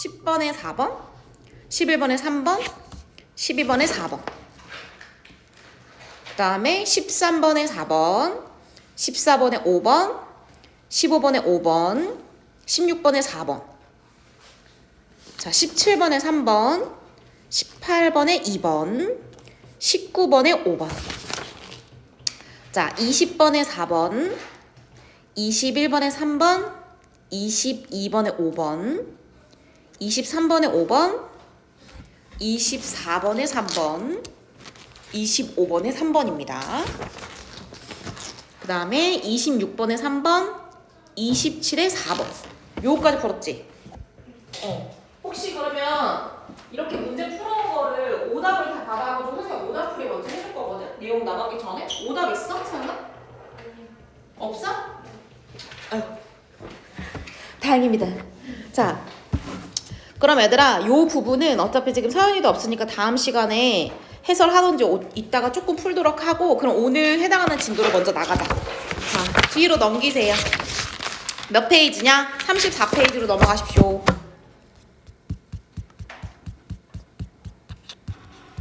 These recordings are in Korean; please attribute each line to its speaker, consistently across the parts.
Speaker 1: 10번에 4번, 11번에 3번, 12번에 4번. 그 다음에 13번에 4번, 14번에 5번, 15번에 5번, 16번에 4번. 자, 17번에 3번, 18번에 2번, 19번에 5번. 자, 20번에 4번, 21번에 3번, 22번에 5번, 23번에 5번, 24번에 3번, 25번에 3번입니다. 그 다음에 26번에 3번, 27에 4번. 요거까지 풀었지? 혹시 그러면 이렇게 문제 풀어온 거를 오답을 다 받아가지고 선생님 오답 풀이 먼저 해줄 거거든? 내용 나가기 전에? 오답 있어? 세연아? 없어? 아유, 다행입니다. 자, 그럼 얘들아 요 부분은 어차피 지금 서연이도 없으니까 다음 시간에 해설하던지 이따가 조금 풀도록 하고, 그럼 오늘 해당하는 진도로 먼저 나가자. 자, 뒤로 넘기세요. 몇 페이지냐? 34페이지로 넘어가십시오.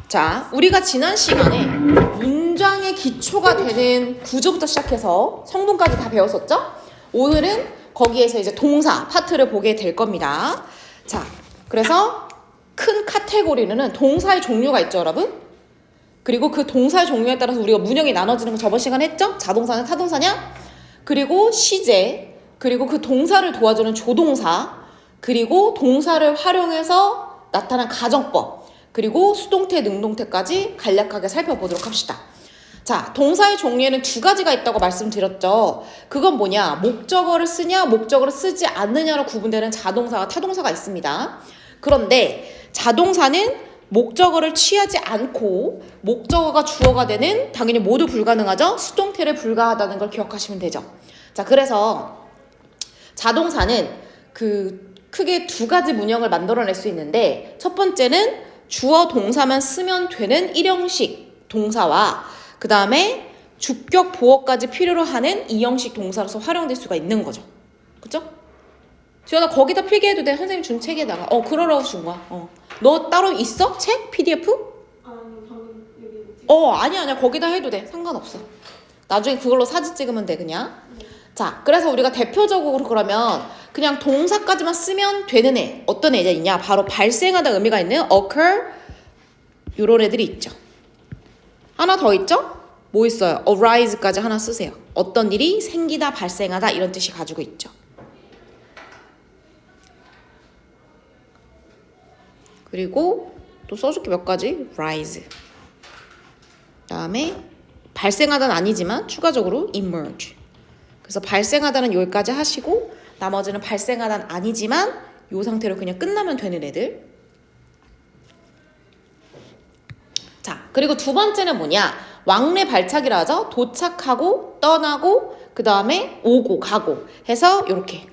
Speaker 1: 자, 우리가 지난 시간에 문장의 기초가 되는 구조부터 시작해서 성분까지 다 배웠었죠? 오늘은 거기에서 이제 동사 파트를 보게 될 겁니다. 자, 그래서 큰 카테고리는 동사의 종류가 있죠, 여러분? 그리고 그 동사의 종류에 따라서 우리가 문형이 나눠지는 거 저번 시간에 했죠? 자동사는 타동사냐? 그리고 시제, 그리고 그 동사를 도와주는 조동사, 그리고 동사를 활용해서 나타난 가정법, 그리고 수동태, 능동태까지 간략하게 살펴보도록 합시다. 자, 동사의 종류에는 두 가지가 있다고 말씀드렸죠. 그건 뭐냐? 목적어를 쓰냐, 목적어를 쓰지 않느냐로 구분되는 자동사와 타동사가 있습니다. 그런데 자동사는 목적어를 취하지 않고 목적어가 주어가 되는, 당연히 모두 불가능하죠. 수동태를 불가하다는 걸 기억하시면 되죠. 자, 그래서 자동사는 크게 두 가지 문형을 만들어낼 수 있는데, 첫 번째는 주어 동사만 쓰면 되는 일형식 동사와 그 다음에 주격 보어까지 필요로 하는 이형식 동사로서 활용될 수가 있는 거죠. 그쵸? 지연아 거기다 필기해도 돼. 선생님 준 책에다가. 그러라고 준 거야. 너 따로 있어? 책? PDF?
Speaker 2: 아니 방금 여기
Speaker 1: 아니야 거기다 해도 돼. 상관없어. 나중에 그걸로 사진 찍으면 돼 그냥. 자, 그래서 우리가 대표적으로 그러면 그냥 동사까지만 쓰면 되는 애, 어떤 애가 있냐? 바로 발생하다 의미가 있는 occur, 요런 애들이 있죠. 하나 더 있죠? 뭐 있어요? arise까지 하나 쓰세요. 어떤 일이 생기다, 발생하다 이런 뜻이 가지고 있죠. 그리고 또 써줄게 몇 가지. rise. 그다음에 발생하다는 아니지만 추가적으로 emerge. 그래서 발생하다는 여기까지 하시고 나머지는 발생하다는 아니지만 이 상태로 그냥 끝나면 되는 애들. 자, 그리고 두 번째는 뭐냐? 왕래 발착이라 하죠. 도착하고 떠나고 그 다음에 오고 가고 해서 이렇게.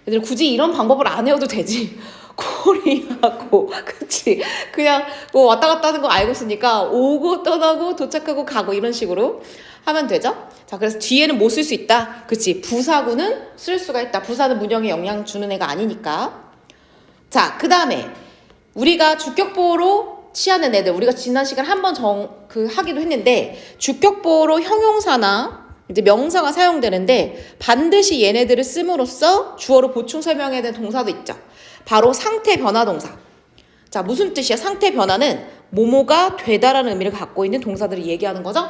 Speaker 1: 얘들 굳이 이런 방법을 안 해도 되지. 코리하고 그치? 그냥 뭐 왔다 갔다 하는 거 알고 있으니까 오고 떠나고 도착하고 가고 이런 식으로 하면 되죠? 자, 그래서 뒤에는 뭐 쓸 수 있다? 그치? 부사구는 쓸 수가 있다. 부사는 문형에 영향 주는 애가 아니니까. 자, 그 다음에 우리가 주격보호로 취하는 애들, 우리가 지난 시간에 한번 하기도 했는데, 주격보호로 형용사나 이제 명사가 사용되는데 반드시 얘네들을 씀으로써 주어로 보충 설명해야 되는 동사도 있죠. 바로 상태 변화 동사. 자, 무슨 뜻이야? 상태 변화는 뭐뭐가 되다라는 의미를 갖고 있는 동사들을 얘기하는 거죠.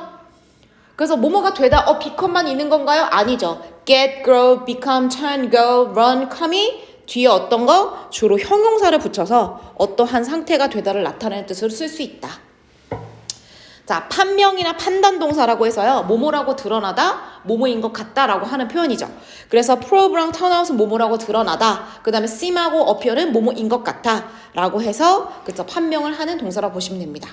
Speaker 1: 그래서 뭐뭐가 되다, become만 있는 건가요? 아니죠. get, grow, become, turn, go, run, come이 뒤에 어떤 거? 주로 형용사를 붙여서 어떠한 상태가 되다를 나타내는 뜻으로 쓸 수 있다. 자, 판명이나 판단 동사라고 해서요. 뭐뭐라고 드러나다, 뭐뭐인 것 같다라고 하는 표현이죠. 그래서 prove랑 turnout은 뭐뭐라고 드러나다, 그 다음에 seem하고 appear는 뭐뭐인 것 같다 라고 해서 그쵸, 판명을 하는 동사라고 보시면 됩니다.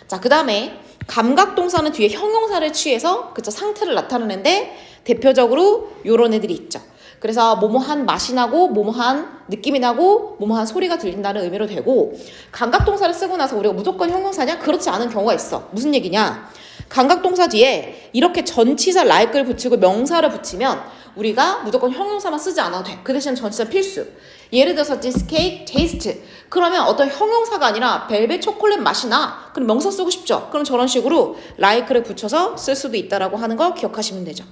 Speaker 1: 자, 그 다음에 감각 동사는 뒤에 형용사를 취해서 그쵸, 상태를 나타내는데 대표적으로 요런 애들이 있죠. 그래서 뭐뭐한 맛이 나고 뭐뭐한 느낌이 나고 뭐뭐한 소리가 들린다는 의미로 되고, 감각동사를 쓰고 나서 우리가 무조건 형용사냐? 그렇지 않은 경우가 있어. 무슨 얘기냐? 감각동사 뒤에 이렇게 전치사 like를 붙이고 명사를 붙이면 우리가 무조건 형용사만 쓰지 않아도 돼. 그 대신 전치사 필수. 예를 들어서 this cake taste. 그러면 어떤 형용사가 아니라 벨벳 초콜릿 맛이 나. 그럼 명사 쓰고 싶죠. 그럼 저런 식으로 like를 붙여서 쓸 수도 있다라고 하는 거 기억하시면 되죠.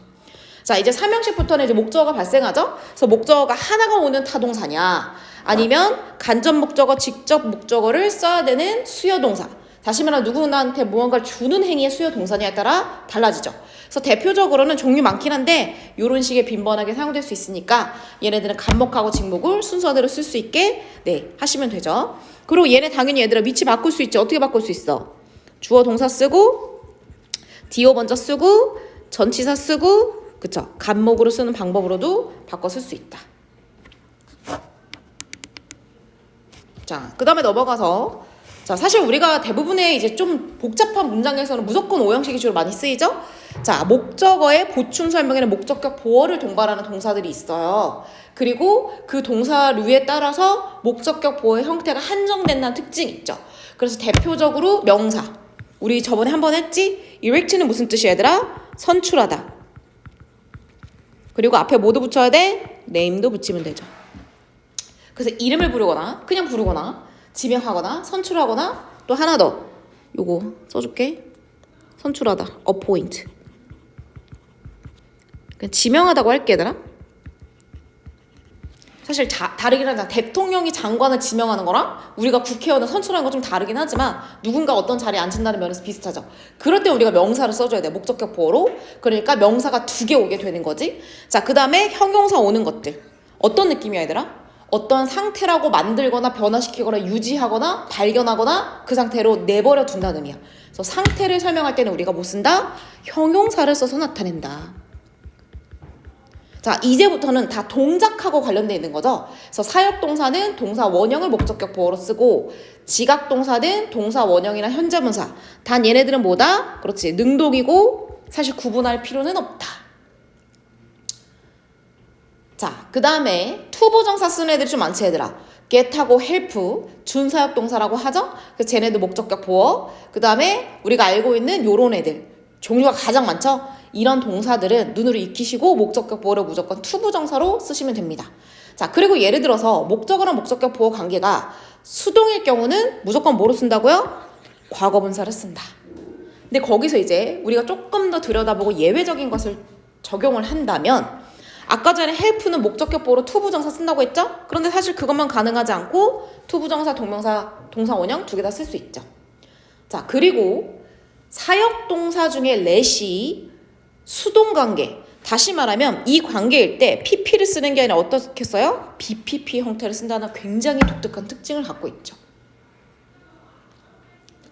Speaker 1: 자, 이제 3형식부터는 이제 목적어가 발생하죠. 그래서 목적어가 하나가 오는 타동사냐, 아니면 간접 목적어, 직접 목적어를 써야 되는 수요 동사. 다시 말하면 누구나한테 무언가를 주는 행위의 수요 동사냐에 따라 달라지죠. 그래서 대표적으로는 종류 많긴 한데 이런 식의 빈번하게 사용될 수 있으니까 얘네들은 간목하고 직목을 순서대로 쓸 수 있게 하시면 되죠. 그리고 얘네 당연히 얘들아 위치 바꿀 수 있지. 어떻게 바꿀 수 있어? 주어 동사 쓰고 디오 먼저 쓰고 전치사 쓰고 그쵸? 간목으로 쓰는 방법으로도 바꿔 쓸 수 있다. 자, 그 다음에 넘어가서 자, 사실 우리가 대부분의 이제 좀 복잡한 문장에서는 무조건 오형식이 주로 많이 쓰이죠? 자, 목적어의 보충 설명에는 목적격 보어를 동반하는 동사들이 있어요. 그리고 그 동사류에 따라서 목적격 보어의 형태가 한정된다는 특징이 있죠. 그래서 대표적으로 명사. 우리 저번에 한번 했지? erect는 무슨 뜻이야, 얘들아? 선출하다. 그리고 앞에 뭐도 붙여야 돼? name도 붙이면 되죠. 그래서 이름을 부르거나 그냥 부르거나 지명하거나 선출하거나 또 하나 더 요거 써줄게. 선출하다 appoint. 그냥 지명하다고 할게 얘들아. 사실 다르긴 하잖아. 대통령이 장관을 지명하는 거랑 우리가 국회의원을 선출하는 건 좀 다르긴 하지만 누군가 어떤 자리에 앉힌다는 면에서 비슷하죠. 그럴 때 우리가 명사를 써줘야 돼. 목적격 보어로. 그러니까 명사가 2개 오게 되는 거지. 자, 그 다음에 형용사 오는 것들. 어떤 느낌이야 얘들아? 어떤 상태라고 만들거나 변화시키거나 유지하거나 발견하거나 그 상태로 내버려 둔다는 의미야. 그래서 상태를 설명할 때는 우리가 뭐 쓴다? 형용사를 써서 나타낸다. 자, 이제부터는 다 동작하고 관련되어 있는 거죠. 그래서 사역동사는 동사 원형을 목적격 보어로 쓰고 지각동사는 동사 원형이나 현재분사. 단 얘네들은 뭐다? 그렇지, 능동이고 사실 구분할 필요는 없다. 자, 그 다음에 투부정사 쓰는 애들이 좀 많지 얘들아. get하고 help, 준사역동사라고 하죠. 그래서 쟤네들 목적격 보어. 그 다음에 우리가 알고 있는 요런 애들. 종류가 가장 많죠. 이런 동사들은 눈으로 익히시고 목적격 보어를 무조건 투부정사로 쓰시면 됩니다. 자, 그리고 예를 들어서 목적어랑 목적격 보어 관계가 수동일 경우는 무조건 뭐로 쓴다고요? 과거분사를 쓴다. 근데 거기서 이제 우리가 조금 더 들여다보고 예외적인 것을 적용을 한다면 아까 전에 help는 목적격 보어로 투부정사 쓴다고 했죠? 그런데 사실 그것만 가능하지 않고 투부정사, 동명사, 동사 원형 2개 다 쓸 수 있죠. 자, 그리고 사역동사 중에 let이 수동관계, 다시 말하면 이 관계일 때 pp를 쓰는 게 아니라 어떻게 써요? bpp 형태를 쓴다는 굉장히 독특한 특징을 갖고 있죠.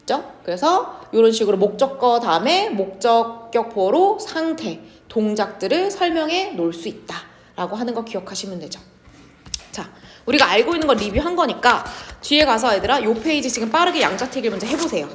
Speaker 1: 그렇죠? 그래서 이런 식으로 목적어 다음에 목적격 보어로 상태, 동작들을 설명해 놓을 수 있다라고 하는 거 기억하시면 되죠. 자, 우리가 알고 있는 거 리뷰한 거니까 뒤에 가서 얘들아 요 페이지 지금 빠르게 양자택일 먼저 해보세요.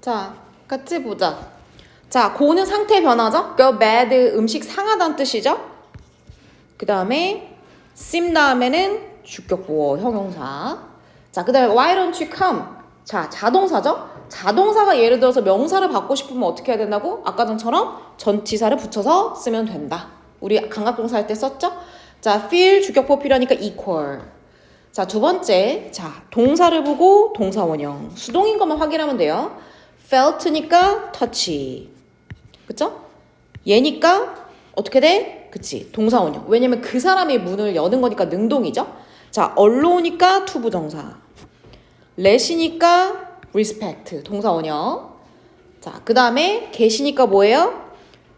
Speaker 1: 자, 같이 보자. 자, go는 상태 변화죠? go bad 음식 상하다는 뜻이죠? 그 다음에 seem 다음에는 주격보어 형용사. 자, 그 다음에 why don't you come? 자, 자동사죠? 자동사가 예를 들어서 명사를 받고 싶으면 어떻게 해야 된다고? 아까 전처럼 전치사를 붙여서 쓰면 된다. 우리 감각동사 할 때 썼죠? 자, feel 주격보어 필요하니까 equal. 자, 두 번째. 자, 동사를 보고 동사 원형. 수동인 것만 확인하면 돼요. felt니까 touch. 그쵸? 얘니까 어떻게 돼? 그치, 동사 원형. 왜냐면 그 사람이 문을 여는 거니까 능동이죠? 자, allo니까 투부정사. let이니까 respect, 동사 원형. 자, 그 다음에 get이니까 뭐예요?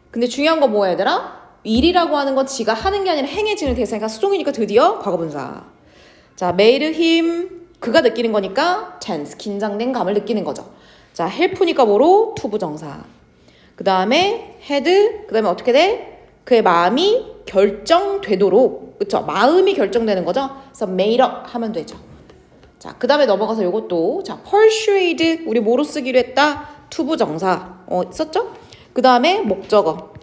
Speaker 1: 근데 중요한 건 뭐야 얘들아? 일이라고 하는 건 지가 하는 게 아니라 행해지는 대상이니까 수동이니까 드디어 과거분사. 자, made him, 그가 느끼는 거니까 tense, 긴장된 감을 느끼는 거죠. 자, help니까 뭐로? 투부정사. 그 다음에 had, 그 다음에 어떻게 돼? 그의 마음이 결정되도록, 그쵸? 마음이 결정되는 거죠? 그래서 made up 하면 되죠. 자, 그 다음에 넘어가서 요것도, 자, persuade, 우리 뭐로 쓰기로 했다? 투부정사. 썼죠? 그 다음에 목적어.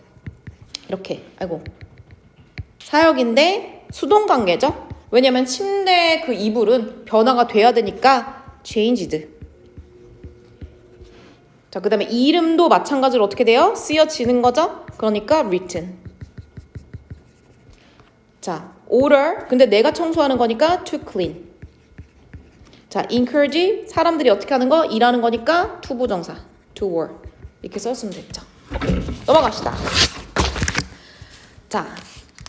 Speaker 1: 이렇게, 아이고. 사역인데 수동관계죠? 왜냐면 침대 그 이불은 변화가 돼야 되니까 changed. 자, 그 다음에 이름도 마찬가지로 어떻게 돼요? 쓰여지는 거죠? 그러니까 written. 자, order. 근데 내가 청소하는 거니까 to clean. 자, encourage. 사람들이 어떻게 하는 거? 일하는 거니까 투부정사. to work. 이렇게 썼으면 됐죠. 넘어갑시다. 자,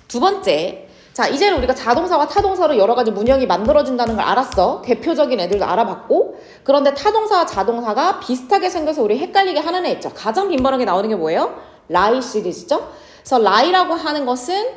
Speaker 1: 두 번째. 자, 이제는 우리가 자동사와 타동사로 여러 가지 문형이 만들어진다는 걸 알았어. 대표적인 애들도 알아봤고. 그런데 타동사와 자동사가 비슷하게 생겨서 우리 헷갈리게 하는 애 있죠. 가장 빈번하게 나오는 게 뭐예요? lie 시리즈죠. 그래서 lie라고 하는 것은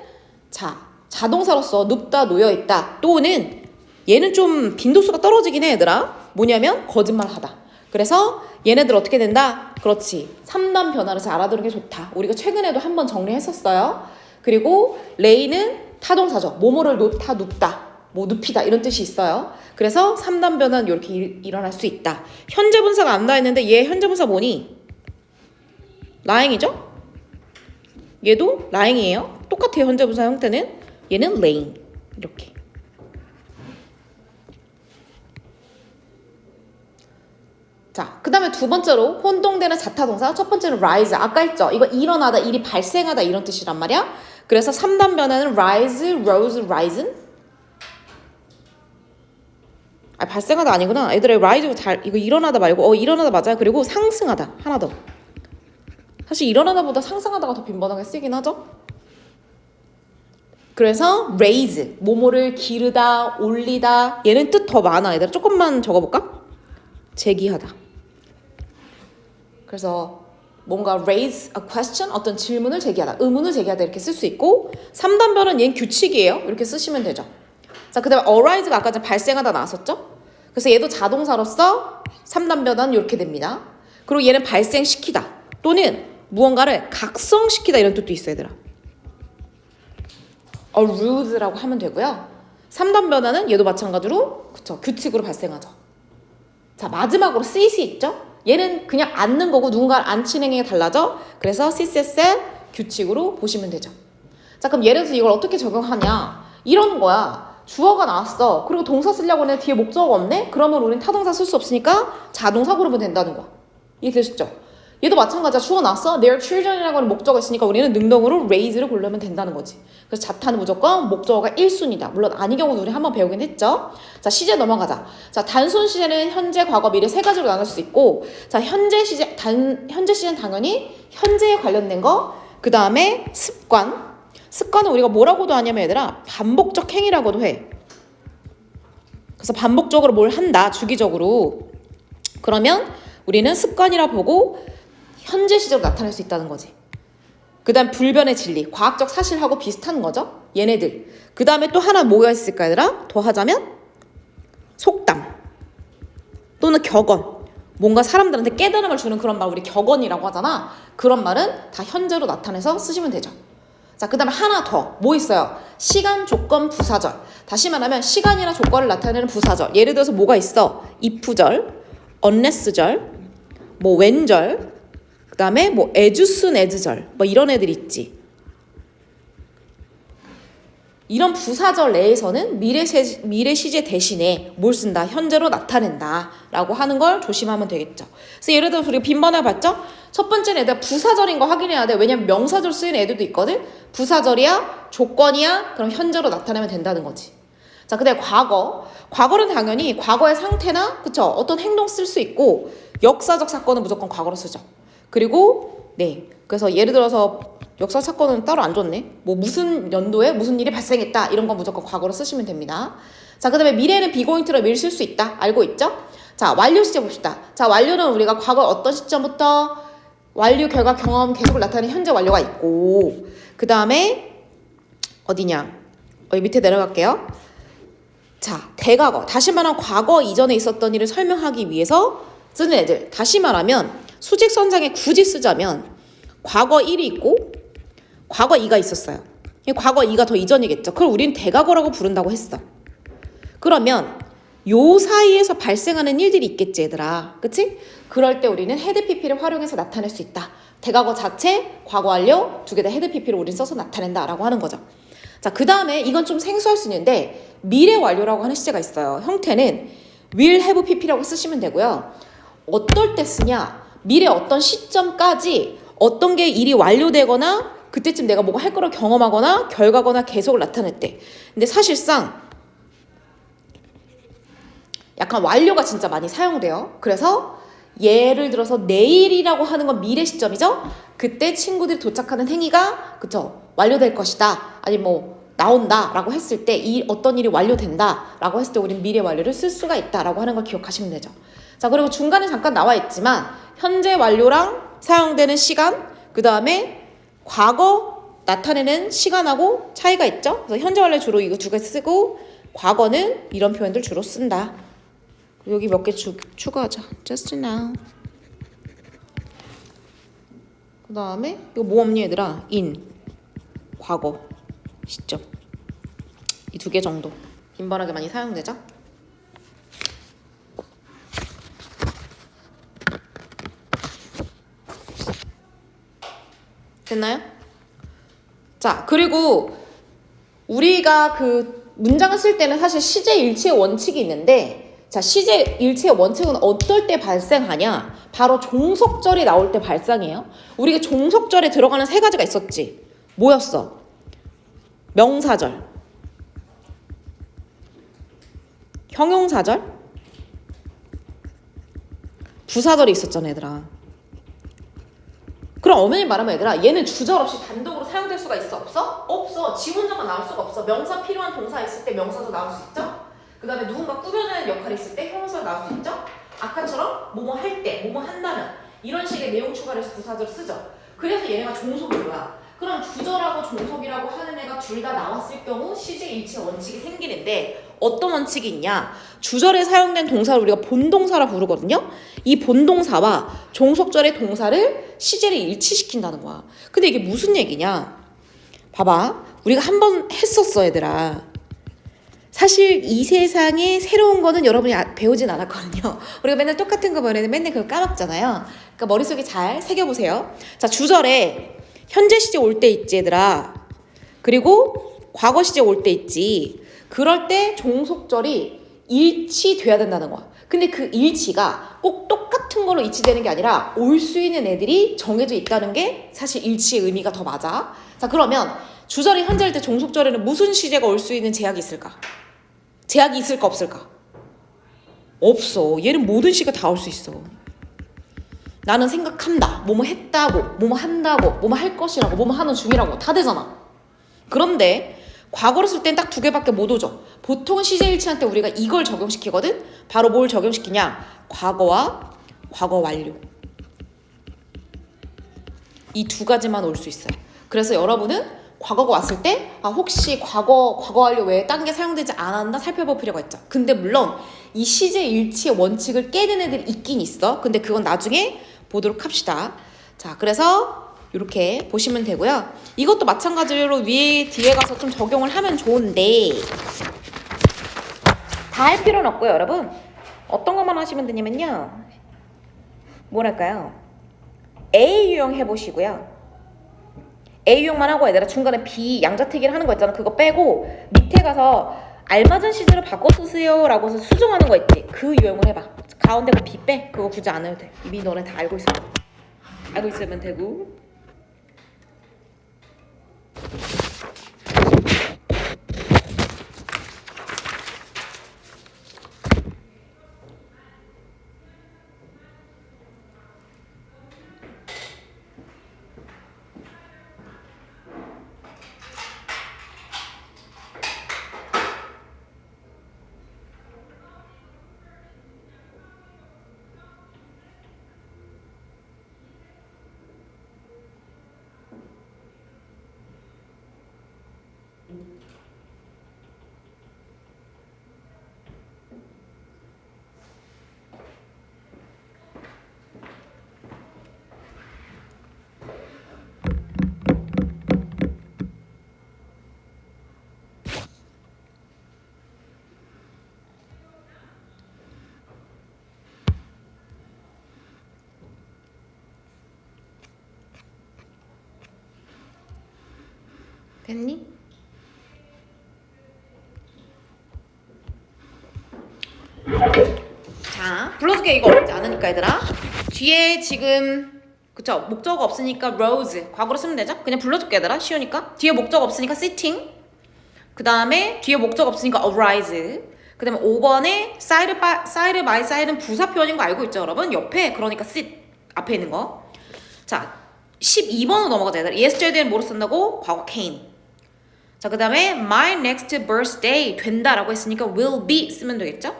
Speaker 1: 자, 자동사로서 눕다, 놓여있다. 또는 얘는 좀 빈도수가 떨어지긴 해 얘들아. 뭐냐면 거짓말하다. 그래서 얘네들 어떻게 된다? 그렇지. 3단 변화를 잘 알아두는 게 좋다. 우리가 최근에도 한번 정리했었어요. 그리고 lay는 타동사죠. 뭐뭐를 놓다, 눕다, 뭐 눕히다 이런 뜻이 있어요. 그래서 3단 변화는 이렇게 일어날 수 있다. 현재 분사가 안 나와 있는데 얘 현재 분사 뭐니? lying이죠? 얘도 lying이에요. 똑같아요. 현재 분사 형태는. 얘는 laying. 이렇게. 자, 그 다음에 두 번째로 혼동되는 자타동사. 첫 번째는 rise. 아까 했죠? 이거 일어나다, 일이 발생하다 이런 뜻이란 말이야. 그래서 3단 변화는 rise, rose, risen. 아, 발생하다 아니구나. 얘들아, rise 이거 일어나다 말고 일어나다 맞아요. 그리고 상승하다. 하나 더. 사실 일어나다보다 상승하다가 더 빈번하게 쓰긴 하죠. 그래서 raise, 뭐뭐를 기르다, 올리다. 얘는 뜻 더 많아. 얘들아, 조금만 적어볼까? 제기하다. 그래서 뭔가 raise a question, 어떤 질문을 제기하다, 의문을 제기하다 이렇게 쓸 수 있고 3단 변은 얘는 규칙이에요. 이렇게 쓰시면 되죠. 자, 그 다음에 arise가 아까 전에 발생하다 나왔었죠? 그래서 얘도 자동사로서 3단 변은 이렇게 됩니다. 그리고 얘는 발생시키다 또는 무언가를 각성시키다 이런 뜻도 있어요, 얘들아. arouse라고 하면 되고요. 3단 변화는 얘도 마찬가지로 그쵸, 규칙으로 발생하죠. 자, 마지막으로 sit 있죠? 얘는 그냥 앉는 거고 누군가를 앉히는 행위가 달라져. 그래서 sit, set 규칙으로 보시면 되죠. 자, 그럼 예를 들어서 이걸 어떻게 적용하냐? 이런 거야. 주어가 나왔어. 그리고 동사 쓰려고 하는데 뒤에 목적어가 없네? 그러면 우린 타동사 쓸 수 없으니까 자동사 고르면 된다는 거야. 이해되셨죠? 얘도 마찬가지야. 주어 나왔어. Their children이라고 하는 목적어가 있으니까 우리는 능동으로 raise를 고르면 된다는 거지. 그래서 자타는 무조건 목적어가 1순위다. 물론 아닌 경우도 우리 한번 배우긴 했죠. 자, 시제 넘어가자. 자, 단순 시제는 현재, 과거, 미래 세 가지로 나눌 수 있고, 자, 현재 시제는 당연히 현재에 관련된 거. 그 다음에 습관. 습관은 우리가 뭐라고도 하냐면 얘들아, 반복적 행위라고도 해. 그래서 반복적으로 뭘 한다, 주기적으로. 그러면 우리는 습관이라 보고 현재 시제로 나타낼 수 있다는 거지. 그 다음 불변의 진리, 과학적 사실하고 비슷한 거죠. 얘네들. 그 다음에 또 하나 뭐가 있을까 얘들아? 더 하자면 속담 또는 격언. 뭔가 사람들한테 깨달음을 주는 그런 말 우리 격언이라고 하잖아. 그런 말은 다 현재로 나타내서 쓰시면 되죠. 자, 그 다음에 하나 더 뭐 있어요? 시간, 조건, 부사절. 다시 말하면 시간이나 조건을 나타내는 부사절. 예를 들어서 뭐가 있어? if절, unless절, 뭐 웬절, 그 다음에 뭐 에주순 에즈절, 뭐 이런 애들 있지. 이런 부사절 내에서는 미래 시제 대신에 뭘 쓴다? 현재로 나타낸다 라고 하는 걸 조심하면 되겠죠. 그래서 예를 들어서 우리가 빈번을 봤죠? 첫 번째는 얘들아 부사절인 거 확인해야 돼. 왜냐면 명사절 쓰이는 애들도 있거든. 부사절이야? 조건이야? 그럼 현재로 나타내면 된다는 거지. 자, 근데 과거는 당연히 과거의 상태나 그쵸? 어떤 행동 쓸 수 있고 역사적 사건은 무조건 과거로 쓰죠. 그리고 그래서 예를 들어서 역사 사건은 따로 안 줬네. 뭐 무슨 연도에 무슨 일이 발생했다 이런 건 무조건 과거로 쓰시면 됩니다. 자, 그다음에 미래는 비고잉트로 미리 쓸 수 있다. 알고 있죠? 자, 완료 시제 봅시다. 자, 완료는 우리가 과거 어떤 시점부터 완료 결과 경험 계속을 나타내는 현재 완료가 있고 그 다음에 어디냐? 여기 밑에 내려갈게요. 자, 대과거. 다시 말하면 과거 이전에 있었던 일을 설명하기 위해서 쓰는 애들. 다시 말하면 수직선상에 굳이 쓰자면 과거 1이 있고 과거 2가 있었어요. 과거 2가 더 이전이겠죠. 그걸 우리는 대과거라고 부른다고 했어. 그러면 요 사이에서 발생하는 일들이 있겠지 얘들아. 그치? 그럴 때 우리는 헤드 PP를 활용해서 나타낼 수 있다. 대과거 자체, 과거 완료 두 개 다 헤드 PP를 우린 써서 나타낸다라고 하는 거죠. 자, 그 다음에 이건 좀 생소할 수 있는데 미래 완료라고 하는 시제가 있어요. 형태는 will have pp라고 쓰시면 되고요. 어떨 때 쓰냐? 미래 어떤 시점까지 어떤 게 일이 완료되거나 그때쯤 내가 뭐가 할 거를 경험하거나 결과거나 계속을 나타낼 때. 근데 사실상 약간 완료가 진짜 많이 사용돼요. 그래서 예를 들어서 내일이라고 하는 건 미래 시점이죠. 그때 친구들이 도착하는 행위가 그쵸 완료될 것이다. 아니 뭐 나온다라고 했을 때 어떤 일이 완료된다라고 했을 때 우리는 미래 완료를 쓸 수가 있다라고 하는 걸 기억하시면 되죠. 자, 그리고 중간에 잠깐 나와 있지만 현재 완료랑 사용되는 시간 그 다음에 과거 나타내는 시간하고 차이가 있죠. 그래서 현재 완료 주로 이거 두 개 쓰고 과거는 이런 표현들 주로 쓴다. 여기 몇 개 추가하자. Just now. 그 다음에 이거 뭐 없니 얘들아? in 과거 시점 이 두 개 정도 빈번하게 많이 사용되죠. 됐나요? 자, 그리고 우리가 그 문장을 쓸 때는 사실 시제 일치의 원칙이 있는데 자, 시제 일치의 원칙은 어떨 때 발생하냐? 바로 종속절이 나올 때 발생해요. 우리가 종속절에 들어가는 세 가지가 있었지. 뭐였어? 명사절, 형용사절, 부사절이 있었잖아 얘들아. 그럼 엄연히 말하면 얘들아 얘는 주절 없이 단독으로 사용될 수가 있어? 없어? 없어. 지문자가 나올 수가 없어. 명사 필요한 동사 있을 때 명사절 나올 수 있죠? 그 다음에 누군가 꾸며주는 역할이 있을 때 형용사절 나올 수 있죠? 아까처럼 뭐뭐 할 때, 뭐뭐 한다면 이런 식의 내용 추가를 해서 부사절 쓰죠. 그래서 얘네가 종속이야. 그럼 주절하고 종속이라고 하는 애가 둘 다 나왔을 경우 시제 일치 원칙이 생기는데 어떤 원칙이 있냐? 주절에 사용된 동사를 우리가 본동사라 부르거든요. 이 본동사와 종속절의 동사를 시제를 일치시킨다는 거야. 근데 이게 무슨 얘기냐? 봐봐. 우리가 한 번 했었어 얘들아. 사실 이 세상에 새로운 거는 여러분이 배우진 않았거든요. 우리가 맨날 똑같은 거 배우는데 맨날 그걸 까먹잖아요. 그러니까 머릿속에 잘 새겨보세요. 자, 주절에 현재 시제 올 때 있지 얘들아. 그리고 과거 시제 올 때 있지. 그럴 때 종속절이 일치돼야 된다는 거야. 근데 그 일치가 꼭 똑같은 걸로 일치되는 게 아니라 올 수 있는 애들이 정해져 있다는 게 사실 일치의 의미가 더 맞아. 자, 그러면 주절이 현재일 때 종속절에는 무슨 시제가 올 수 있는 제약이 있을까? 제약이 있을까 없을까? 없어. 얘는 모든 시가 다 올 수 있어. 나는 생각한다. 뭐뭐 했다고, 뭐뭐 한다고, 뭐뭐 할 것이라고, 뭐뭐 하는 중이라고 다 되잖아. 그런데 과거로 쓸 땐 딱 두 개밖에 못 오죠. 보통 시제 일치할 때 우리가 이걸 적용시키거든. 바로 뭘 적용시키냐? 과거와 과거 완료. 이 두 가지만 올 수 있어요. 그래서 여러분은 과거가 왔을 때 혹시 과거 완료 외에 딴 게 사용되지 않았나 살펴볼 필요가 있죠. 근데 물론 이 시제 일치의 원칙을 깨는 애들이 있긴 있어. 근데 그건 나중에 보도록 합시다. 자, 그래서 이렇게 보시면 되고요. 이것도 마찬가지로 위에 뒤에 가서 좀 적용을 하면 좋은데 다 할 필요는 없고요, 여러분. 어떤 것만 하시면 되냐면요. 뭐랄까요? A 유형 해보시고요. A 유형만 하고 얘들아 중간에 B 양자택일 하는 거 있잖아. 그거 빼고 밑에 가서 알맞은 시제로 바꿔 쓰세요 라고 해서 수정하는 거 있지. 그 유형을 해봐. 가운데 그 B 빼. 그거 굳이 안 해도 돼. 이미 너네 다 알고 있어. 알고 있으면 되고. 됐니? 자, 불러줄게. 이거 어렵지 않으니까 얘들아. 뒤에 지금 그쵸? 목적 없으니까 rose 과거로 쓰면 되죠? 그냥 불러줄게 얘들아. 쉬우니까. 뒤에 목적 없으니까 sitting. 그 다음에 뒤에 목적 없으니까 arise. 그 다음에 5번에 side by side는 부사 표현인 거 알고 있죠 여러분? 옆에 그러니까 sit 앞에 있는 거. 자, 12번으로 넘어가자 얘들아. yesterday는 뭐로 쓴다고? 과거 came. 자, 그 다음에 my next birthday 된다라고 했으니까 will be 쓰면 되겠죠?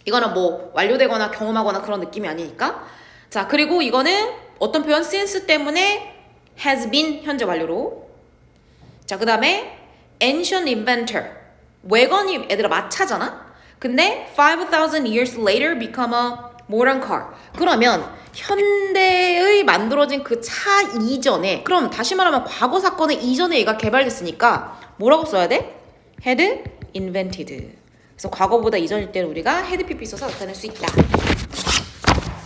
Speaker 1: 이거는 뭐 완료되거나 경험하거나 그런 느낌이 아니니까. 자, 그리고 이거는 어떤 표현? since 때문에 has been 현재 완료로. 자, 그 다음에 ancient inventor 외건이 애들아 마차잖아? 근데 5,000 years later become a modern car. 그러면 현대의 만들어진 그 차 이전에, 그럼 다시 말하면 과거 사건의 이전에 얘가 개발됐으니까 뭐라고 써야 돼? had invented. 그래서 과거보다 이전일 때는 우리가 had pp 써서 나타낼 수 있다.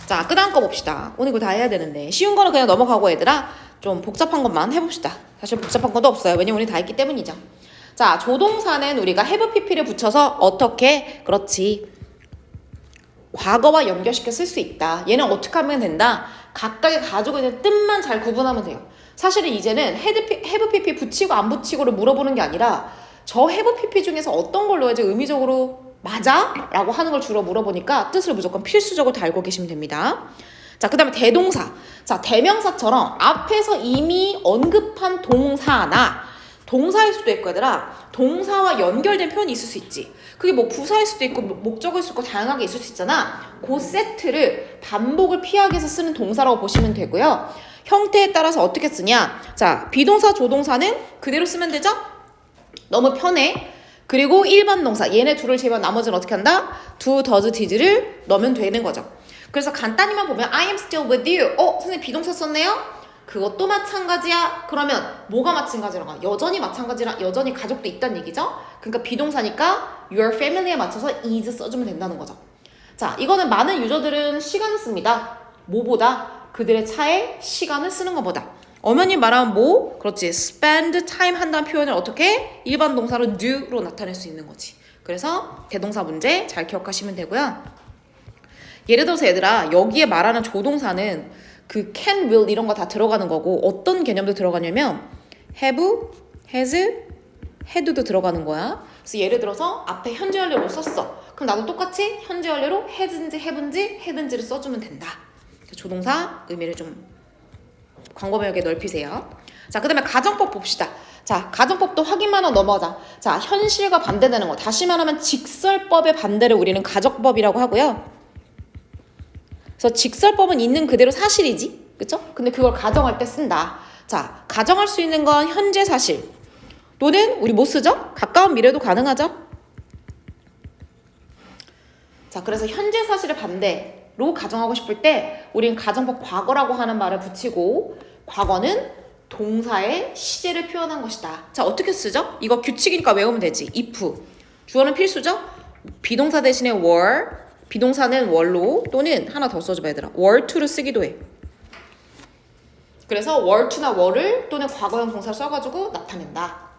Speaker 1: 자, 그 다음 거 봅시다. 오늘 이거 다 해야 되는데 쉬운 거는 그냥 넘어가고 얘들아 좀 복잡한 것만 해봅시다. 사실 복잡한 것도 없어요. 왜냐면 우리 다 했기 때문이죠. 자, 조동사는 우리가 have pp를 붙여서 어떻게, 그렇지, 과거와 연결시켜 쓸 수 있다. 얘는 어떻게 하면 된다? 각각의 가지고 있는 뜻만 잘 구분하면 돼요. 사실은 이제는 have pp 붙이고 안 붙이고를 물어보는 게 아니라 저 have pp 중에서 어떤 걸 넣어야지 의미적으로 맞아? 라고 하는 걸 주로 물어보니까 뜻을 무조건 필수적으로 다 알고 계시면 됩니다. 자, 그 다음에 대동사. 자, 대명사처럼 앞에서 이미 언급한 동사나 동사일 수도 있고 얘들아 동사와 연결된 표현이 있을 수 있지. 그게 뭐 부사일 수도 있고 목적일 수도 있고 다양하게 있을 수 있잖아. 그 세트를 반복을 피하기 위해서 쓰는 동사라고 보시면 되고요. 형태에 따라서 어떻게 쓰냐. 자, 비동사 조동사는 그대로 쓰면 되죠? 너무 편해. 그리고 일반 동사 얘네 둘을 제외한 나머지는 어떻게 한다? do, does, did를 넣으면 되는 거죠. 그래서 간단히만 보면 I am still with you. 선생님 비동사 썼네요? 그것도 마찬가지야. 그러면 뭐가 마찬가지라고? 여전히 마찬가지라, 여전히 가족도 있다는 얘기죠. 그러니까 비동사니까 your family에 맞춰서 is 써주면 된다는 거죠. 자, 이거는 많은 유저들은 시간을 씁니다. 뭐보다? 그들의 차에 시간을 쓰는 것보다. 엄연히 말하면 뭐? 그렇지. spend time 한다는 표현을 어떻게? 일반 동사로 do로 나타낼 수 있는 거지. 그래서 대동사 문제 잘 기억하시면 되고요. 예를 들어서 얘들아 여기에 말하는 조동사는 그 can, will 이런 거 다 들어가는 거고 어떤 개념도 들어가냐면 have, has, had도 들어가는 거야. 그래서 예를 들어서 앞에 현재 완료로 썼어. 그럼 나도 똑같이 현재 완료로 has인지 have인지 had인지를 써주면 된다. 조동사 의미를 좀 광범위하게 넓히세요. 자, 그 다음에 가정법 봅시다. 자, 가정법도 확인만 하고 넘어가자. 자, 현실과 반대되는 거. 다시 말하면 직설법의 반대를 우리는 가정법이라고 하고요. 그래서 직설법은 있는 그대로 사실이지. 그쵸? 근데 그걸 가정할 때 쓴다. 자, 가정할 수 있는 건 현재 사실. 또는 우리 뭐 쓰죠? 가까운 미래도 가능하죠? 자, 그래서 현재 사실의 반대로 가정하고 싶을 때 우린 가정법 과거라고 하는 말을 붙이고 과거는 동사의 시제를 표현한 것이다. 자, 어떻게 쓰죠? 이거 규칙이니까 외우면 되지. if. 주어는 필수죠? 비동사 대신에 were, 비동사는 월로 또는 하나 더 써줘봐 얘들아. were to를 쓰기도 해. 그래서 were to나 were를 또는 과거형 동사 써가지고 나타낸다.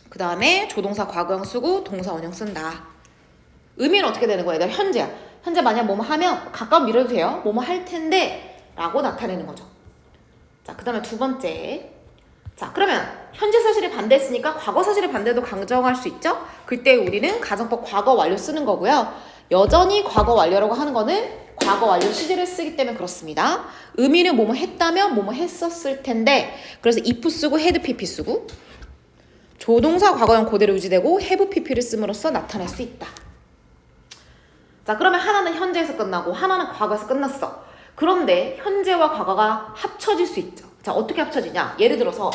Speaker 1: 그 다음에 조동사 과거형 쓰고 동사 원형 쓴다. 의미는 어떻게 되는 거야? 얘들아 현재야. 현재 만약 뭐뭐 하면 가까운 미래도 돼요. 뭐뭐 할 텐데 라고 나타내는 거죠. 자, 그 다음에 두 번째. 자, 그러면 현재 사실에 반대했으니까 과거 사실의 반대도 강정할 수 있죠? 그때 우리는 가정법 과거 완료 쓰는 거고요. 여전히 과거 완료라고 하는 거는 과거 완료 시제를 쓰기 때문에 그렇습니다. 의미는 뭐뭐 했다면 뭐뭐 했었을 텐데 그래서 if 쓰고 had pp 쓰고 조동사 과거형 그대로 유지되고 have pp를 씀으로써 나타낼 수 있다. 자, 그러면 하나는 현재에서 끝나고 하나는 과거에서 끝났어. 그런데 현재와 과거가 합쳐질 수 있죠. 자, 어떻게 합쳐지냐? 예를 들어서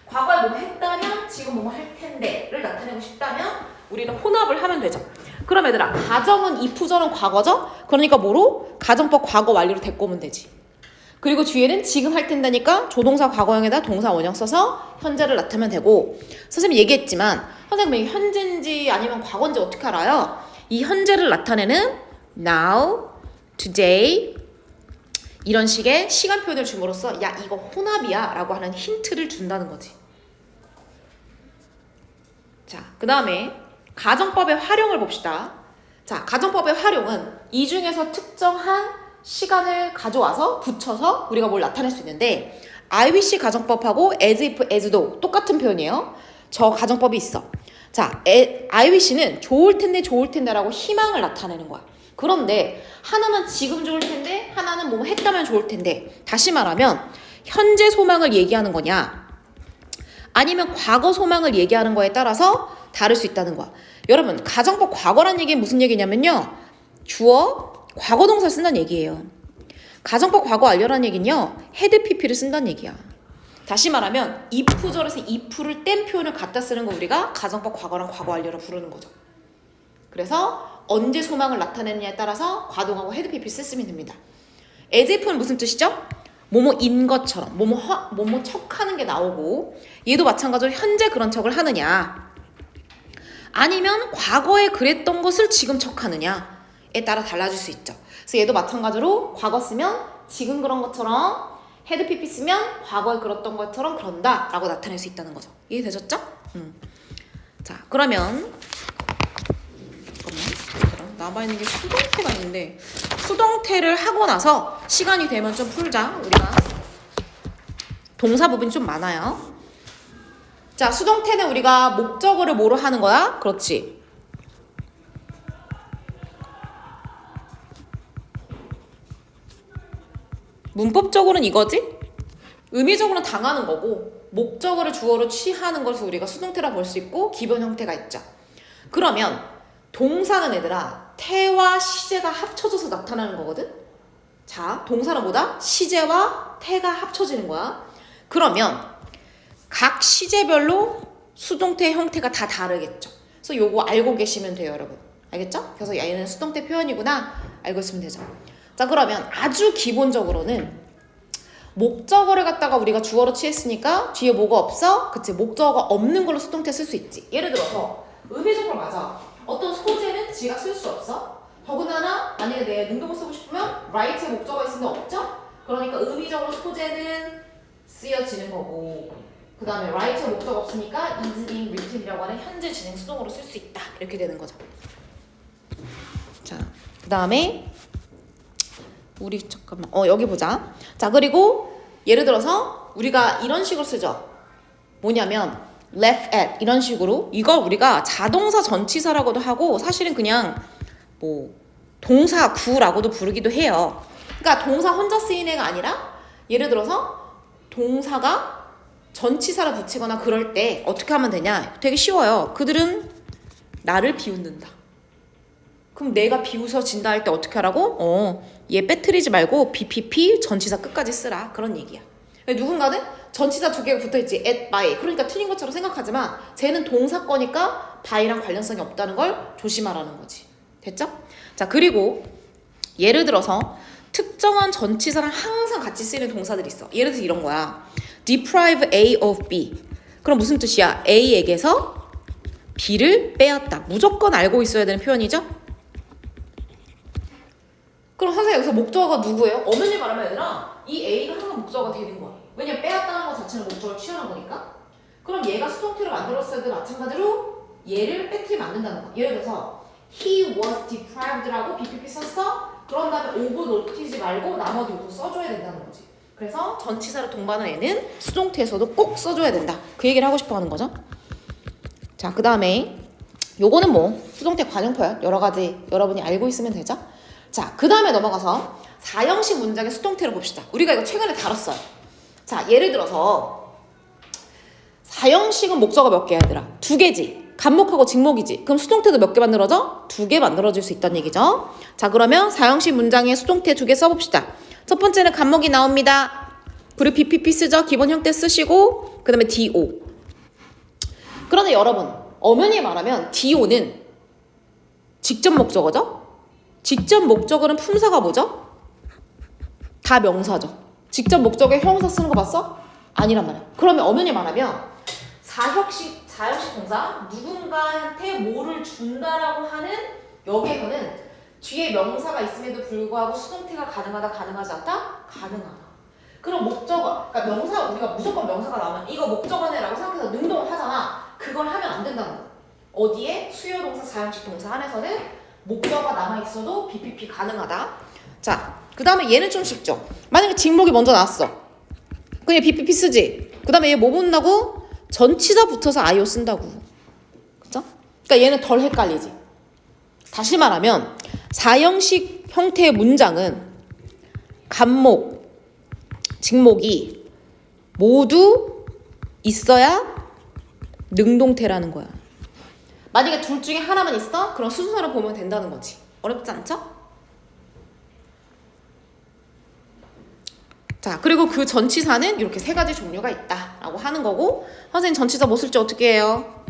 Speaker 1: 과거에 뭐뭐 했다면 지금 뭐뭐 할 텐데를 나타내고 싶다면 우리는 혼합을 하면 되죠. 그럼 얘들아 가정은 if절은 과거죠? 그러니까 뭐로? 가정법 과거 완료로 데리고 오면 되지. 그리고 뒤에는 지금 할 텐데니까 조동사 과거형에다 동사 원형 써서 현재를 나타내면 되고 선생님이 얘기했지만 선생님이 현재인지 아니면 과거인지 어떻게 알아요? 이 현재를 나타내는 now, today 이런 식의 시간 표현을 줌으로써 야 이거 혼합이야 라고 하는 힌트를 준다는 거지. 자, 그 다음에 가정법의 활용을 봅시다. 자, 가정법의 활용은 이 중에서 특정한 시간을 가져와서 붙여서 우리가 뭘 나타낼 수 있는데 I wish 가정법하고 as if, as though 똑같은 표현이에요. 저 가정법이 있어. 자, I wish는 좋을 텐데 라고 희망을 나타내는 거야. 그런데 하나는 지금 좋을 텐데 하나는 뭐 했다면 좋을 텐데 다시 말하면 현재 소망을 얘기하는 거냐 아니면 과거 소망을 얘기하는 거에 따라서 다를 수 있다는 거야. 여러분 가정법 과거란 얘기는 무슨 얘기냐면요 주어 과거 동사를 쓴다는 얘기예요. 가정법 과거 완료라는 얘기는요 had pp를 쓴다는 얘기야. 다시 말하면 if절에서 if를 뗀 표현을 갖다 쓰는 거 우리가 가정법 과거랑 과거 완료라 부르는 거죠. 그래서 언제 소망을 나타내느냐에 따라서 과동하고 had pp 쓰시면 됩니다. as if는 무슨 뜻이죠? 뭐뭐인 것처럼 뭐뭐 척하는 게 나오고 얘도 마찬가지로 현재 그런 척을 하느냐 아니면 과거에 그랬던 것을 지금 척하느냐에 따라 달라질 수 있죠. 그래서 얘도 마찬가지로 과거 쓰면 지금 그런 것처럼 had pp 쓰면 과거에 그랬던 것처럼 그런다 라고 나타낼 수 있다는 거죠. 이해되셨죠? 자, 그러면 남아있는 게 수동태가 있는데 수동태를 하고 나서 시간이 되면 좀 풀자. 우리가 동사 부분이 좀 많아요. 자, 수동태는 우리가 목적어를 뭐로 하는 거야? 그렇지. 문법적으로는 이거지? 의미적으로는 당하는 거고 목적어를 주어로 취하는 것을 우리가 수동태라 볼 수 있고 기본 형태가 있죠. 그러면 동사는 얘들아 태와 시제가 합쳐져서 나타나는 거거든. 자, 동사는 뭐다? 시제와 태가 합쳐지는 거야. 그러면 각 시제별로 수동태 형태가 다 다르겠죠. 그래서 요거 알고 계시면 돼요, 여러분. 알겠죠? 그래서 얘는 수동태 표현이구나 알고 있으면 되죠. 자, 그러면 아주 기본적으로는 목적어를 갖다가 우리가 주어로 취했으니까 뒤에 뭐가 없어? 그치, 목적어가 없는 걸로 수동태 쓸 수 있지. 예를 들어서 의미적으로 맞아. 어떤 소재는 지가 쓸 수 없어. 더군다나 만약에 내 능동을 쓰고 싶으면 write에 목적어가 있으면 없죠? 그러니까 의미적으로 소재는 쓰여지는 거고 그 다음에 write에 목적어 없으니까 is being written이라고 하는 현재 진행 수동으로 쓸 수 있다. 이렇게 되는 거죠. 자, 그 다음에 우리 잠깐만 여기 보자. 자, 그리고 예를 들어서 우리가 이런 식으로 쓰죠. 뭐냐면 laugh at 이런 식으로 이걸 우리가 자동사 전치사라고도 하고 사실은 그냥 뭐 동사 구라고도 부르기도 해요. 그러니까 동사 혼자 쓰이는 애가 아니라 예를 들어서 동사가 전치사를 붙이거나 그럴 때 어떻게 하면 되냐? 되게 쉬워요. 그들은 나를 비웃는다. 그럼 내가 비웃어진다 할 때 어떻게 하라고? 얘 빼뜨리지 말고 BPP 전치사 끝까지 쓰라. 그런 얘기야. 누군가는 전치사 두 개가 붙어있지. at, by. 그러니까 틀린 것처럼 생각하지만 쟤는 동사 거니까 by랑 관련성이 없다는 걸 조심하라는 거지. 됐죠? 자, 그리고 예를 들어서 특정한 전치사랑 항상 같이 쓰이는 동사들이 있어. 예를 들어서 이런 거야. deprive A of B. 그럼 무슨 뜻이야? A에게서 B를 빼앗다. 무조건 알고 있어야 되는 표현이죠? 선생님 여기서 목적어가 누구예요? 엄연히 말하면 얘들아 이 A가 항상 목적어가 되는 거야. 왜냐면 빼앗다는 것 자체는 목적어를 취하는 거니까. 그럼 얘가 수동태로 만들었을 때 마찬가지로 얘를 빼트리 만든다는 거야. 예를 들어서 he was deprived라고 BPP 썼어. 그런 다음에 오브 놓치지 말고 나머지 요소 써줘야 된다는 거지. 그래서 전치사를 동반한 애는 수동태에서도 꼭 써줘야 된다. 그 얘기를 하고 싶어 하는 거죠. 자, 그 다음에 요거는 뭐 수동태 관용표현 여러 가지 여러분이 알고 있으면 되죠. 자, 그 다음에 넘어가서 4형식 문장의 수동태를 봅시다. 우리가 이거 최근에 다뤘어요. 자, 예를 들어서 4형식은 목적어 몇 개야 얘들아? 2개지. 간목하고 직목이지. 그럼 수동태도 몇 개 만들어져? 2개 만들어질 수 있다는 얘기죠. 자, 그러면 4형식 문장의 수동태 2개 써봅시다. 첫 번째는 간목이 나옵니다. 그리고 BPP 쓰죠. 기본 형태 쓰시고 그 다음에 DO. 그런데 여러분 엄연히 말하면 DO는 직접 목적어죠. 직접 목적어는 품사가 뭐죠? 다 명사죠. 직접 목적어에 형용사 쓰는 거 봤어? 아니란 말이야. 그러면 엄연히 말하면 4형식 동사 누군가한테 뭐를 준다라고 하는 여기에서는 뒤에 명사가 있음에도 불구하고 수동태가 가능하다 가능하지 않다? 가능하다. 그럼 목적어 그러니까 명사 우리가 무조건 명사가 나오면 이거 목적어네라고 생각해서 능동을 하잖아. 그걸 하면 안 된다는 거야. 어디에? 수요동사 4형식 동사 안에서는 목적어가 남아있어도 BPP 가능하다. 자, 그 다음에 얘는 좀 쉽죠. 만약에 직목이 먼저 나왔어. 그냥 BPP 쓰지. 그 다음에 얘 뭐 붙는다고? 전치사 붙어서 IO 쓴다고. 그죠? 그러니까 얘는 덜 헷갈리지. 다시 말하면 4형식 형태의 문장은 간목, 직목이 모두 있어야 능동태라는 거야. 만약에 둘 중에 하나만 있어? 그럼 순서를 보면 된다는 거지. 어렵지 않죠? 자, 그리고 그 전치사는 이렇게 3가지 종류가 있다라고 하는 거고 선생님 전치사 못 쓸 줄 어떻게 해요?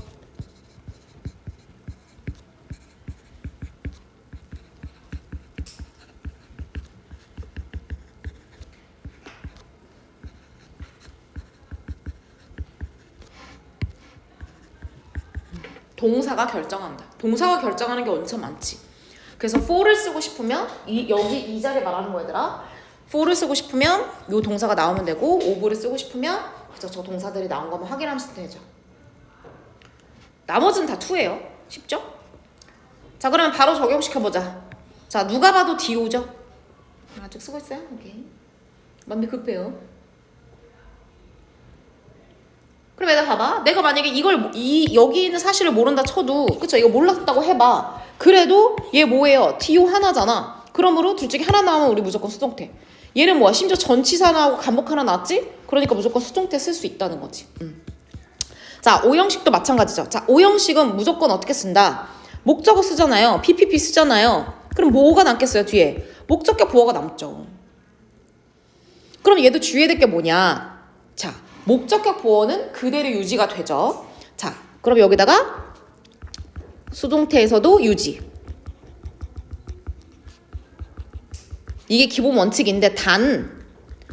Speaker 1: 동사가 결정한다. 동사가 결정하는 게 엄청 많지. 그래서 for를 쓰고 싶으면 여기 이 자리에 말하는 거 얘들아. for를 쓰고 싶으면 요 동사가 나오면 되고 of를 쓰고 싶으면 그죠? 저 동사들이 나온 거만 확인하면 되죠. 나머지는 다 to예요. 쉽죠? 자, 그러면 바로 적용시켜보자. 자, 누가 봐도 DO죠? 아직 쓰고 있어요? 오케이. 마음이 급해요. 그럼 얘들 봐봐. 내가 만약에 여기 있는 사실을 모른다 쳐도 그쵸? 이거 몰랐다고 해봐. 그래도 얘 뭐예요? DO 하나잖아. 그러므로 둘 중에 하나 나오면 우리 무조건 수동태. 얘는 뭐야? 심지어 전치사 나오고 간목 하나 나왔지? 그러니까 무조건 수동태 쓸 수 있다는 거지. 자, 5형식도 마찬가지죠. 자, 5형식은 무조건 어떻게 쓴다? 목적어 쓰잖아요. PPP 쓰잖아요. 그럼 뭐가 남겠어요, 뒤에? 목적격 보어가 남죠. 그럼 얘도 주의해야 될 게 뭐냐? 자, 목적격 보어는 그대로 유지가 되죠. 자, 그럼 여기다가 수동태에서도 유지. 이게 기본 원칙인데 단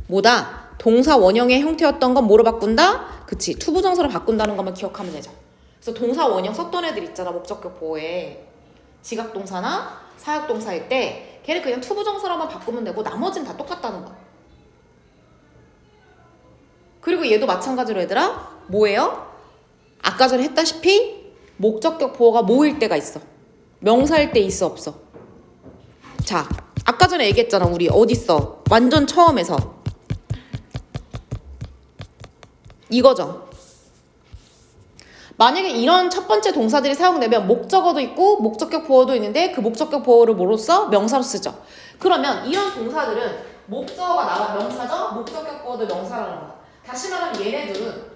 Speaker 1: 뭐다? 동사 원형의 형태였던 건 뭐로 바꾼다? 그치, 투부정사로 바꾼다는 것만 기억하면 되죠. 그래서 동사 원형 썼던 애들 있잖아. 목적격 보호에 지각동사나 사역동사일 때 걔는 그냥 투부정사로만 바꾸면 되고 나머지는 다 똑같다는 거야. 그리고 얘도 마찬가지로 얘들아 뭐예요? 아까 전에 했다시피 목적격 보호가 뭐일 때가 있어. 명사일 때 있어 없어? 자, 아까 전에 얘기했잖아. 우리 어딨어? 완전 처음에서 이거죠. 만약에 이런 첫 번째 동사들이 사용되면 목적어도 있고 목적격 보어도 있는데 그 목적격 보어를 뭐로 써? 명사로 쓰죠. 그러면 이런 동사들은 목적어가 나와 명사죠? 목적격 보어도 명사라는 거야. 다시 말하면 얘네들은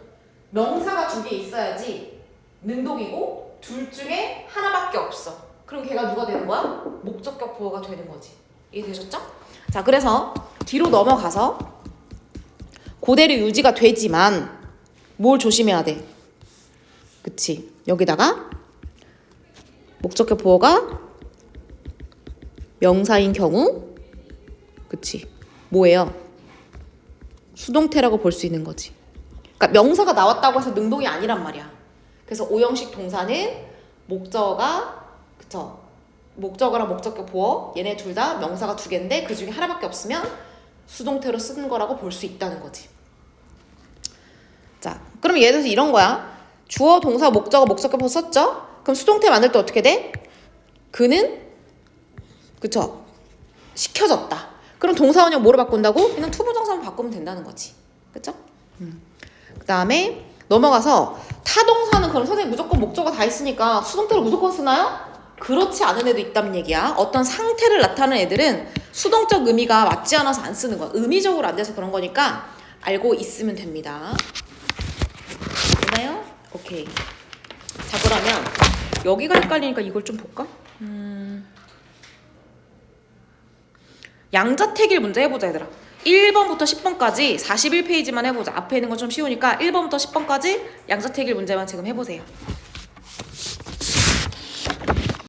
Speaker 1: 명사가 2개 있어야지 능동이고 둘 중에 하나밖에 없어. 그럼 걔가 누가 되는 거야? 목적격 보어가 되는 거지. 이해되셨죠? 자, 그래서 뒤로 넘어가서 그대로 유지가 되지만 뭘 조심해야 돼? 그치? 여기다가 목적격 보어가 명사인 경우 그치? 뭐예요? 수동태라고 볼 수 있는 거지. 그러니까 명사가 나왔다고 해서 능동이 아니란 말이야. 그래서 5형식 동사는 목적어가 그쵸? 목적어랑 목적격 보어 얘네 둘 다 명사가 두 개인데 그 중에 하나밖에 없으면 수동태로 쓰는 거라고 볼 수 있다는 거지. 자, 그럼 예를 들어서 이런 거야. 주어, 동사, 목적어, 목적격 보어 썼죠? 그럼 수동태 만들 때 어떻게 돼? 그는 그쵸? 시켜졌다. 그럼 동사원형 뭐로 바꾼다고? 그냥 투부정사만 바꾸면 된다는 거지. 그쵸? 그 다음에 넘어가서 타동사는 그럼 선생님 무조건 목적어 다 있으니까 수동태로 무조건 쓰나요? 그렇지 않은 애도 있다는 얘기야. 어떤 상태를 나타내는 애들은 수동적 의미가 맞지 않아서 안 쓰는 거야. 의미적으로 안 돼서 그런 거니까 알고 있으면 됩니다. 되나요? 오케이. 자, 그러면 여기가 헷갈리니까 이걸 좀 볼까? 양자택일 문제 해보자 얘들아. 1번부터 10번까지 41페이지만 해보자. 앞에 있는 건 좀 쉬우니까 1번부터 10번까지 양자택일 문제만 지금 해보세요.